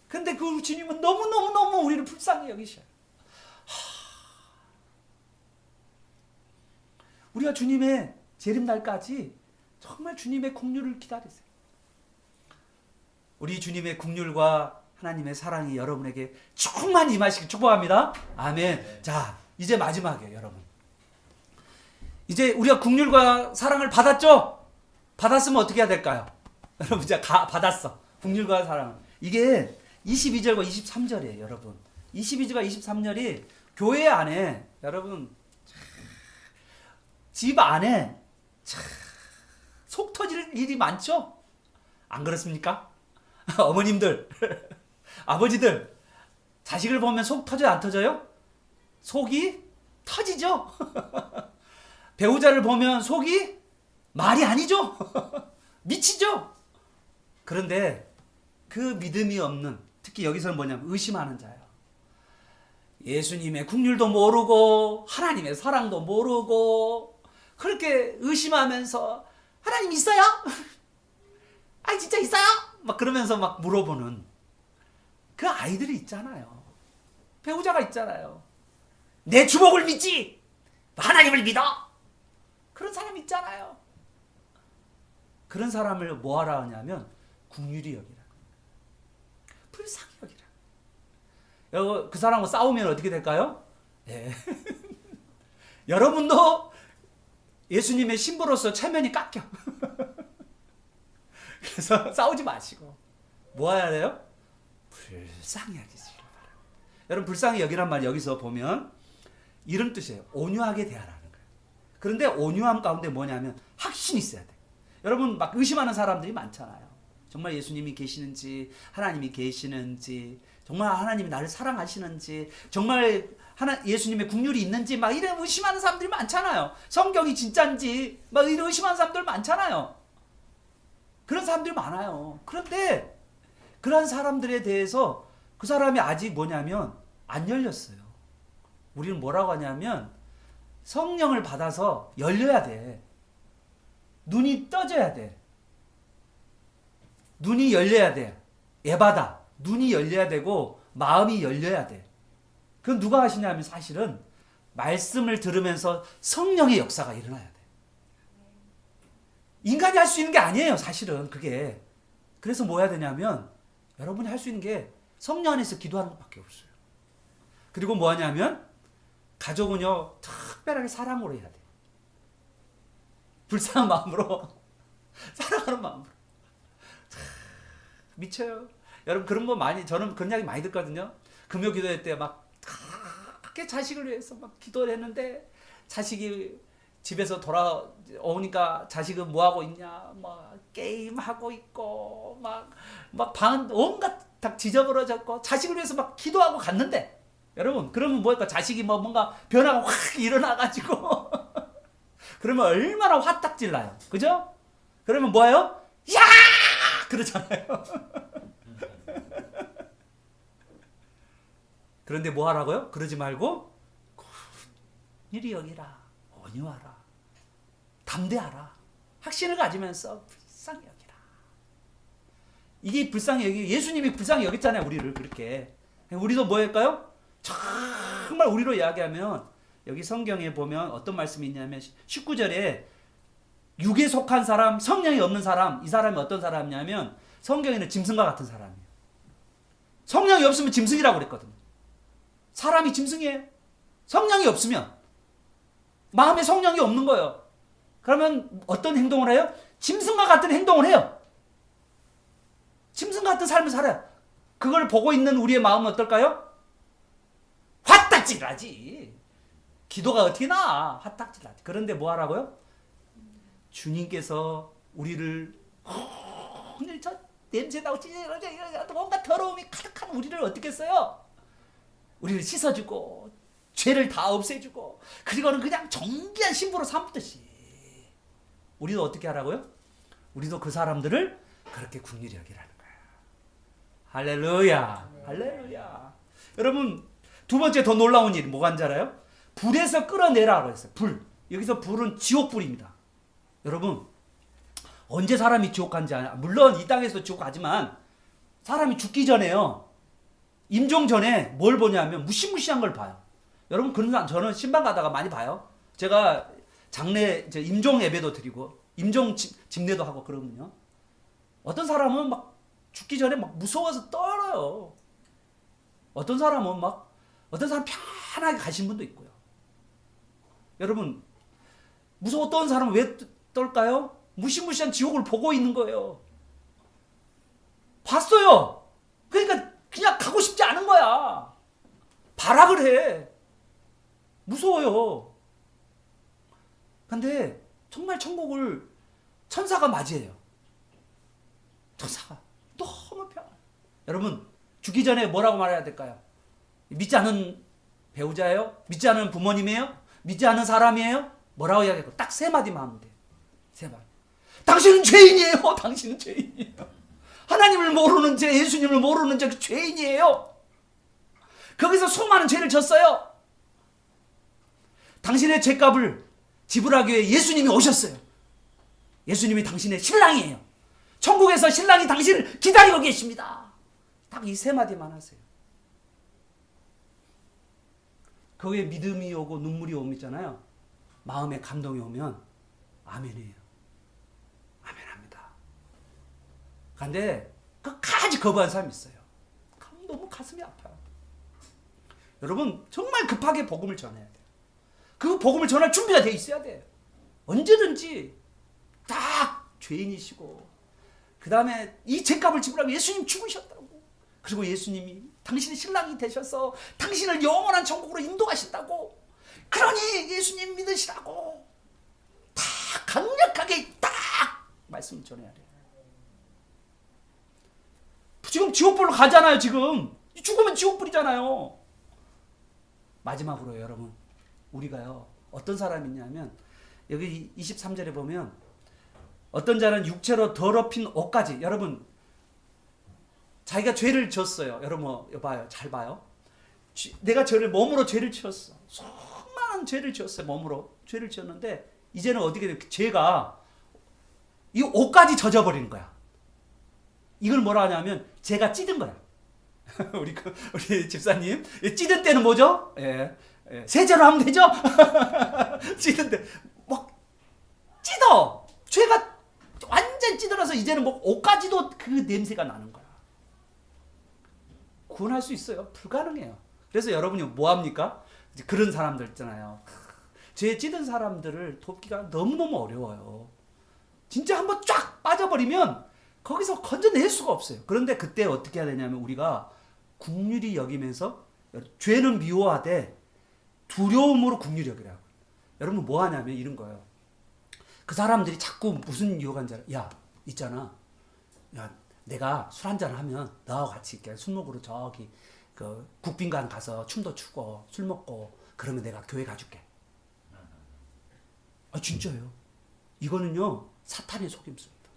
근데 그 주님은 너무너무너무 우리를 불쌍히 여기셔요. 우리가 주님의 재림날까지 정말 주님의 국률을 기다리세요. 우리 주님의 국률과 하나님의 사랑이 여러분에게 충만히 임하시길 축복합니다. 아멘. 자, 이제 마지막이에요, 여러분. 이제 우리가 국률과 사랑을 받았죠? 받았으면 어떻게 해야 될까요? 여러분 이제 받았어. 국률과 사랑. 이게 22절과 23절이에요, 여러분. 22절과 23절이 교회 안에, 여러분, 집 안에 속 터질 일이 많죠? 안 그렇습니까? 어머님들, 아버지들, 자식을 보면 속 터져요, 안 터져요? 속이 터지죠? 배우자를 보면 속이 말이 아니죠? 미치죠? 그런데 그 믿음이 없는, 특히 여기서는 뭐냐면 의심하는 자예요. 예수님의 국률도 모르고 하나님의 사랑도 모르고 그렇게 의심하면서 하나님 있어요? 아니 진짜 있어요? 막 그러면서 막 물어보는 그 아이들이 있잖아요. 배우자가 있잖아요. 내 주먹을 믿지 하나님을 믿어. 그런 사람 있잖아요. 그런 사람을 뭐하라 하냐면 국률이 여기라, 불쌍히 여기라. 여러분 그 사람하고 싸우면 어떻게 될까요? 예. 여러분도 예수님의 신부로서 체면이 깎여. 그래서 싸우지 마시고 뭐 해야 돼요? 불쌍히 여기시길 바랍니다. 여러분 불쌍히 여기란 말 여기서 보면 이런 뜻이에요. 온유하게 대하라는 거예요. 그런데 온유함 가운데 뭐냐면 확신이 있어야 돼. 여러분 막 의심하는 사람들이 많잖아요. 정말 예수님이 계시는지, 하나님이 계시는지, 정말 하나님이 나를 사랑하시는지, 정말 예수님의 국률이 있는지 막 이런 의심하는 사람들이 많잖아요. 성경이 진짜인지 막 이런 의심하는 사람들 많잖아요. 그런 사람들이 많아요. 그런데 그런 사람들에 대해서 그 사람이 아직 뭐냐면 안 열렸어요. 우리는 뭐라고 하냐면 성령을 받아서 열려야 돼. 눈이 떠져야 돼. 눈이 열려야 돼. 에바다. 눈이 열려야 되고 마음이 열려야 돼. 그건 누가 하시냐면 사실은 말씀을 들으면서 성령의 역사가 일어나야 돼. 인간이 할 수 있는 게 아니에요, 사실은 그게. 그래서 뭐 해야 되냐면 여러분이 할 수 있는 게 성령 안에서 기도하는 것밖에 없어요. 그리고 뭐 하냐면 가족은요 특별하게 사랑으로 해야 돼. 불쌍한 마음으로 사랑하는 마음으로. 미쳐요. 여러분 그런 거 많이, 저는 그런 이야기 많이 듣거든요. 금요 기도회 때 막 그렇게 자식을 위해서 막 기도를 했는데 자식이 집에서 돌아오니까 자식은 뭐 하고 있냐? 막 게임 하고 있고 막 방 온갖 다 지저분해졌고 자식을 위해서 막 기도하고 갔는데 여러분 그러면 뭐할까? 자식이 뭐 뭔가 변화가 확 일어나가지고 그러면 얼마나 화딱질 나요, 그죠? 그러면 뭐예요? 야! 그러잖아요. 그런데 뭐 하라고요? 그러지 말고 긍휼히 여기라, 온유하라, 담대하라, 확신을 가지면서 불쌍히 여기라. 이게 불쌍히 여기, 예수님이 불쌍히 여겼잖아요, 우리를 그렇게. 우리도 뭐 할까요? 정말 우리로 이야기하면 여기 성경에 보면 어떤 말씀이 있냐면 19절에 육에 속한 사람, 성령이 없는 사람, 이 사람이 어떤 사람이냐면 성경에는 짐승과 같은 사람이에요. 성령이 없으면 짐승이라고 그랬거든요. 사람이 짐승이에요. 성령이 없으면 마음에 성령이 없는 거예요. 그러면 어떤 행동을 해요? 짐승과 같은 행동을 해요. 짐승 같은 삶을 살아요. 그걸 보고 있는 우리의 마음은 어떨까요? 화딱질하지. 기도가 어떻게 나아? 화딱질하지. 그런데 뭐 하라고요? 주님께서 우리를 오늘 저 냄새나고 뭔가 더러움이 가득한 우리를 어떻게 써요? 우리를 씻어주고 죄를 다 없애주고 그리고는 그냥 정귀한 신부로 삼듯이 우리도 어떻게 하라고요? 우리도 그 사람들을 그렇게 긍휼히 여기라는 거야. 할렐루야. 할렐루야. 여러분 두 번째 더 놀라운 일이 뭐가 한지 알아요? 불에서 끌어내라고 했어요. 불. 여기서 불은 지옥불입니다. 여러분 언제 사람이 지옥 간지 아냐? 물론 이 땅에서 지옥 가지만 사람이 죽기 전에요. 임종 전에 뭘 보냐면 무시무시한 걸 봐요. 여러분 그런 저는 신방 가다가 많이 봐요. 제가 장례 임종 예배도 드리고 임종 집례도 하고 그러면요. 어떤 사람은 막 죽기 전에 막 무서워서 떨어요. 어떤 사람은 어떤 사람 편하게 가신 분도 있고요. 여러분 무서워 떠는 사람은 왜 떨까요? 무시무시한 지옥을 보고 있는 거예요. 봤어요. 그러니까 그냥 가고 싶지 않은 거야. 발악을 해. 무서워요. 근데 정말 천국을 천사가 맞이해요. 천사가 너무 편해. 여러분 죽기 전에 뭐라고 말해야 될까요? 믿지 않은 배우자예요? 믿지 않은 부모님이에요? 믿지 않은 사람이에요? 뭐라고 이야기하고 딱 세 마디만 하면 돼요. 세 마디. 당신은 죄인이에요. 당신은 죄인이에요. 하나님을 모르는 죄, 예수님을 모르는 죄, 죄인이에요. 거기서 수많은 죄를 졌어요. 당신의 죄값을 지불하기 위해 예수님이 오셨어요. 예수님이 당신의 신랑이에요. 천국에서 신랑이 당신을 기다리고 계십니다. 딱 이 세 마디만 하세요. 거기에 믿음이 오고 눈물이 오잖아요. 마음에 감동이 오면 아멘이에요. 아멘합니다. 그런데 끝까지 거부한 사람이 있어요. 너무 가슴이 아파요. 여러분 정말 급하게 복음을 전해야 돼요. 그 복음을 전할 준비가 돼 있어야 돼요. 언제든지 딱 죄인이시고 그 다음에 이 죄값을 지불하고 예수님 죽으셨다고. 그리고 예수님이 당신의 신랑이 되셔서 당신을 영원한 천국으로 인도하신다고. 그러니 예수님 믿으시라고 다 강력하게 딱 말씀을 전해야 돼요. 지금 지옥불로 가잖아요. 지금 죽으면 지옥불이잖아요. 마지막으로 여러분 우리가요 어떤 사람이 있냐면 여기 23절에 보면 어떤 자는 육체로 더럽힌 옷까지. 여러분 자기가 죄를 지었어요. 여러분 봐요. 잘 봐요. 내가 저를 몸으로 죄를 지었어. 수많은 죄를 지었어요. 몸으로 죄를 지었는데 이제는 어떻게 돼? 죄가 이 옷까지 젖어버리는 거야. 이걸 뭐라 하냐면 죄가 찌든 거야. 우리 집사님 찌든 때는 뭐죠? 세제로 하면 되죠? 찌든 때 막 찌더. 죄가 완전 찌들어서 이제는 뭐 옷까지도 그 냄새가 나는 거야. 구원할 수 있어요? 불가능해요. 그래서 여러분이 뭐 합니까? 그런 사람들 있잖아요. 죄에 찌든 사람들을 돕기가 너무너무 어려워요. 진짜 한번 쫙 빠져버리면 거기서 건져낼 수가 없어요. 그런데 그때 어떻게 해야 되냐면 우리가 긍휼히 여기면서 죄는 미워하되 두려움으로 긍휼히 여기라고. 여러분 뭐 하냐면 이런 거예요. 그 사람들이 자꾸 무슨 유혹 한지 알아? 야, 있잖아. 야, 내가 술 한잔 하면 너하고 같이 이렇게 술 먹으러 저기 그 국빈관 가서 춤도 추고 술 먹고 그러면 내가 교회 가줄게. 아, 진짜예요. 이거는요, 사탄의 속임수입니다.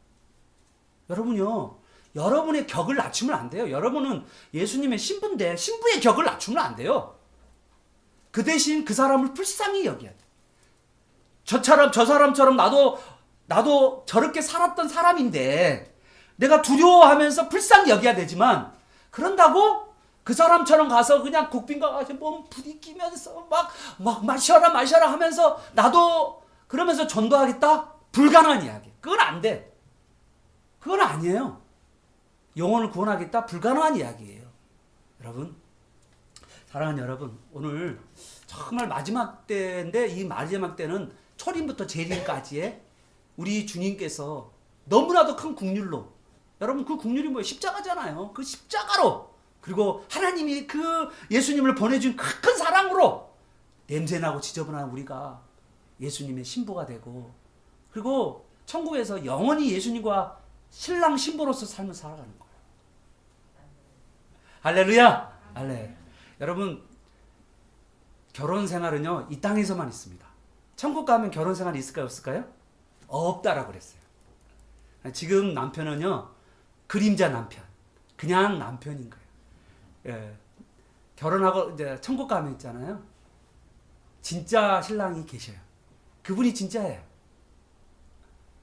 여러분요, 여러분의 격을 낮추면 안 돼요. 여러분은 예수님의 신부인데 신부의 격을 낮추면 안 돼요. 그 대신 그 사람을 불쌍히 여겨야 돼. 저 사람처럼 나도 저렇게 살았던 사람인데 내가 두려워하면서 불쌍히 여겨야 되지만, 그런다고 그 사람처럼 가서 그냥 국빈가 가서 몸 부딪히면서 막 마셔라 하면서 나도 그러면서 전도하겠다? 불가능한 이야기. 그건 안 돼. 그건 아니에요. 영혼을 구원하겠다? 불가능한 이야기예요. 여러분, 사랑하는 여러분, 오늘 정말 마지막 때인데 이 마지막 때는 초림부터 재림까지의 우리 주님께서 너무나도 큰 국률로, 여러분 그 국률이 뭐예요? 십자가잖아요. 그 십자가로, 그리고 하나님이 그 예수님을 보내준 큰 사랑으로 냄새나고 지저분한 우리가 예수님의 신부가 되고, 그리고 천국에서 영원히 예수님과 신랑 신부로서 삶을 살아가는 거예요. 할렐루야! 할렐. 여러분, 결혼 생활은요, 이 땅에서만 있습니다. 천국 가면 결혼 생활이 있을까요? 없을까요? 없다라고 그랬어요. 지금 남편은요, 그림자 남편. 그냥 남편인 거예요. 예. 결혼하고 이제 천국 가면 있잖아요. 진짜 신랑이 계셔요. 그분이 진짜예요.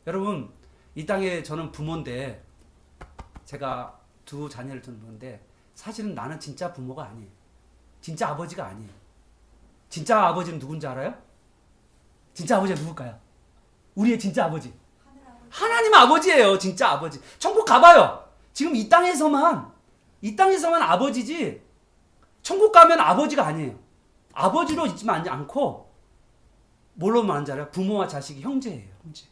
여러분, 이 땅에 저는 부모인데, 제가 두 자녀를 둔 부모인데, 사실은 나는 진짜 부모가 아니에요. 진짜 아버지가 아니에요. 진짜 아버지는 누군지 알아요? 진짜 아버지가 누굴까요? 우리의 진짜 아버지. 하나님 아버지예요. 진짜 아버지. 천국 가봐요. 지금 이 땅에서만 아버지지, 천국 가면 아버지가 아니에요. 아버지로 있지만 않고 뭘로만 하는지 알아요? 부모와 자식이 형제예요. 형제.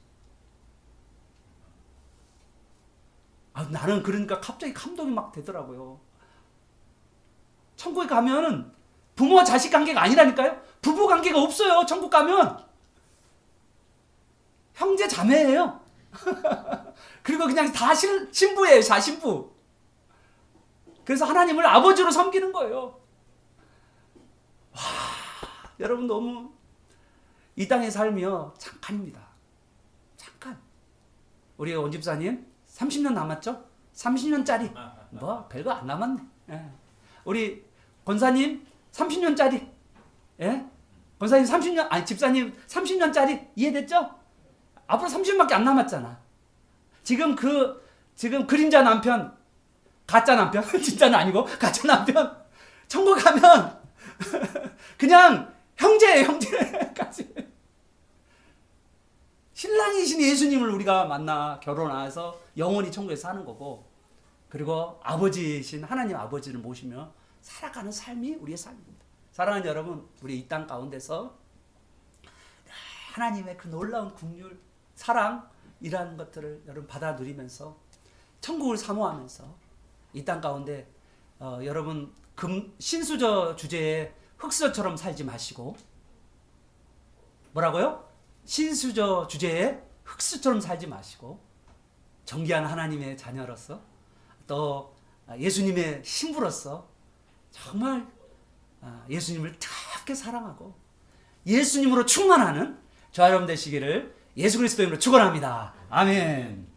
나는 그러니까 갑자기 감동이 막 되더라고요. 천국에 가면 부모와 자식 관계가 아니라니까요. 부부 관계가 없어요. 천국 가면 형제 자매예요. 그리고 그냥 다 신부예요. 다 신부. 그래서 하나님을 아버지로 섬기는 거예요. 와, 여러분, 너무 이 땅의 삶이요, 잠깐입니다. 잠깐. 우리 원 집사님 30년 남았죠? 30년짜리 뭐 별거 안 남았네. 예. 우리 권사님 30년짜리, 예? 권사님 30년, 아니 집사님 30년짜리, 이해됐죠? 앞으로 30년밖에 안 남았잖아. 지금 그림자 남편, 가짜 남편, 진짜는 아니고 가짜 남편, 천국 가면 그냥 형제예요, 형제까지. 신랑이신 예수님을 우리가 만나 결혼해서 영원히 천국에서 사는 거고, 그리고 아버지신 하나님 아버지를 모시며 살아가는 삶이 우리의 삶입니다. 사랑하는 여러분, 우리 이 땅 가운데서 하나님의 그 놀라운 긍휼, 사랑이라는 것들을 여러분 받아 누리면서 천국을 사모하면서 이 땅 가운데 여러분 신수저 주제에 흑수저처럼 살지 마시고, 뭐라고요? 신수저 주제에 흑수처럼 살지 마시고 정귀한 하나님의 자녀로서, 또 예수님의 신부로서 정말 예수님을 뜨겁게 사랑하고 예수님으로 충만하는 저와 여러분 되시기를 예수 그리스도 이름으로 축원합니다. 아멘.